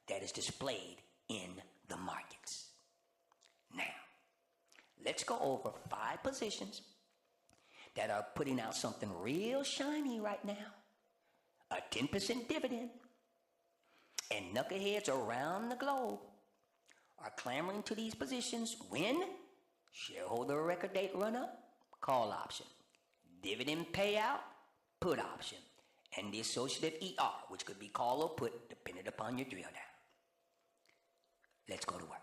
that is displayed in the markets. Now, let's go over 5 positions that are putting out something real shiny right now. A 10% dividend. And knuckleheads around the globe are clamoring to these positions when shareholder record date run up, call option, dividend payout, put option, and the associative ER, which could be call or put depending upon your drill down. Let's go to work.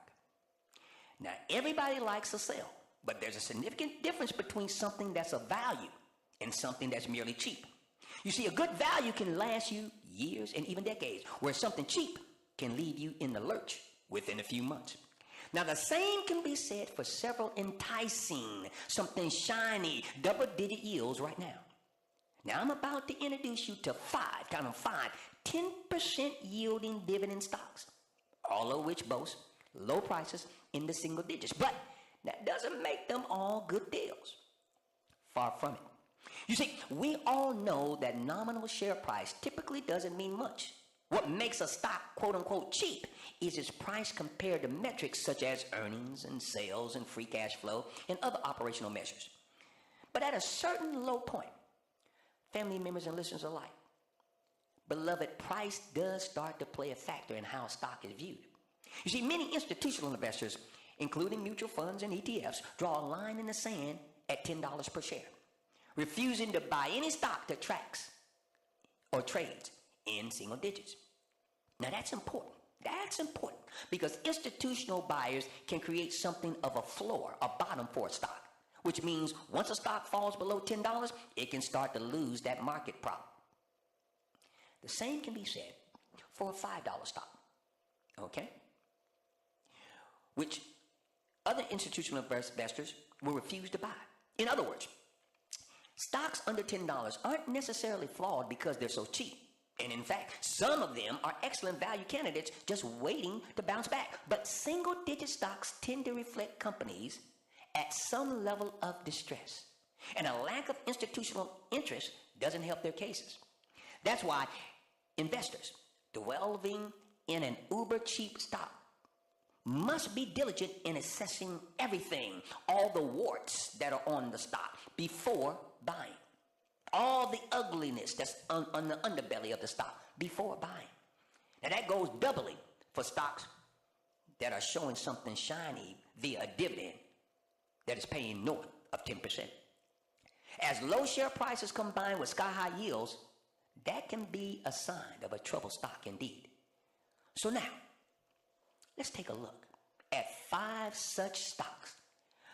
Now, everybody likes a sell, but there's a significant difference between something that's of value and something that's merely cheap. You see, a good value can last you years and even decades, where something cheap can leave you in the lurch within a few months. Now, the same can be said for several enticing, something shiny, double-digit yields right now. Now, I'm about to introduce you to 5, 10% yielding dividend stocks, all of which boast low prices in the single digits. But that doesn't make them all good deals. Far from it. You see, we all know that nominal share price typically doesn't mean much. What makes a stock quote-unquote cheap is its price compared to metrics such as earnings and sales and free cash flow and other operational measures. But at a certain low point, family members and listeners alike, beloved, price does start to play a factor in how a stock is viewed. You see, many institutional investors, including mutual funds and ETFs, draw a line in the sand at $10 per share, refusing to buy any stock that tracks or trades in single digits. Now that's important. That's important because institutional buyers can create something of a floor, a bottom for a stock, which means once a stock falls below $10, it can start to lose that market prop. The same can be said for a $5 stock, okay? Which other institutional investors will refuse to buy. In other words, stocks under $10 aren't necessarily flawed because they're so cheap. And in fact, some of them are excellent value candidates just waiting to bounce back. But single-digit stocks tend to reflect companies at some level of distress. And a lack of institutional interest doesn't help their cases. That's why investors delving in an uber-cheap stock must be diligent in assessing everything, all the warts that are on the stock before buying. All the ugliness that's on the underbelly of the stock before buying. Now that goes doubly for stocks that are showing something shiny via a dividend that is paying north of 10%. As low share prices combine with sky-high yields, that can be a sign of a troubled stock indeed. So now, let's take a look at 5 such stocks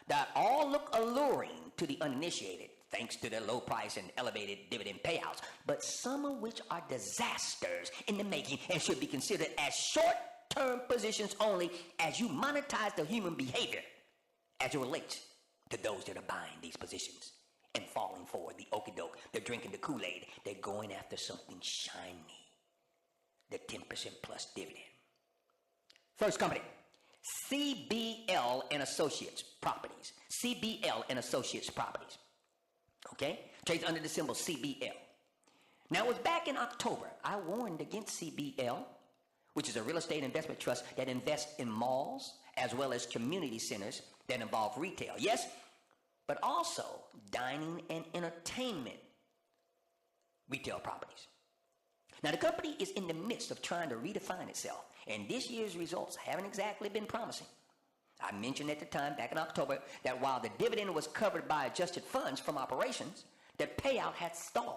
that all look alluring to the uninitiated thanks to their low price and elevated dividend payouts, but some of which are disasters in the making and should be considered as short-term positions only as you monetize the human behavior as it relates to those that are buying these positions and falling for the okie-doke. They're drinking the Kool-Aid. They're going after something shiny, the 10% plus dividend. First company, CBL and Associates Properties. CBL and Associates Properties. Okay? Trades under the symbol CBL. Now, it was back in October, I warned against CBL, which is a real estate investment trust that invests in malls as well as community centers that involve retail. Yes, but also dining and entertainment retail properties. Now, the company is in the midst of trying to redefine itself, and this year's results haven't exactly been promising. I mentioned at the time, back in October, that while the dividend was covered by adjusted funds from operations, the payout had stalled.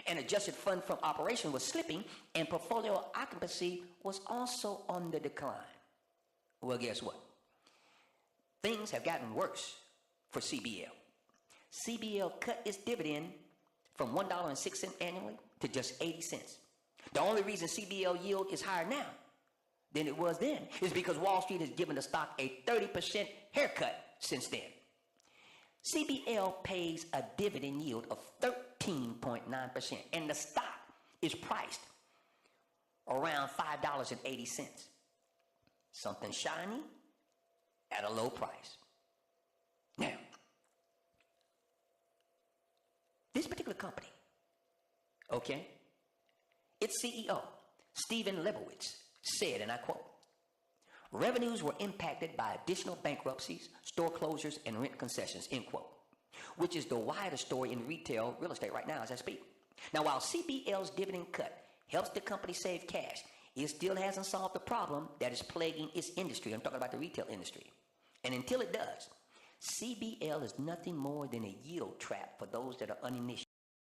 And adjusted fund from operation was slipping, and portfolio occupancy was also on the decline. Well, guess what? Things have gotten worse for CBL. CBL cut its dividend from $1.06 annually to just 80 cents. The only reason CBL yield is higher now than it was then is because Wall Street has given the stock a 30% haircut since then. CBL pays a dividend yield of 13.9%, and the stock is priced around $5.80. Something shiny at a low price. Now, this particular company, okay, its CEO, Stephen Lebowitz, said, and I quote, revenues were impacted by additional bankruptcies, store closures, and rent concessions, end quote, which is the widest story in retail real estate right now as I speak. Now, while CBL's dividend cut helps the company save cash, it still hasn't solved the problem that is plaguing its industry. I'm talking about the retail industry. And until it does, CBL is nothing more than a yield trap for those that are uninitiated.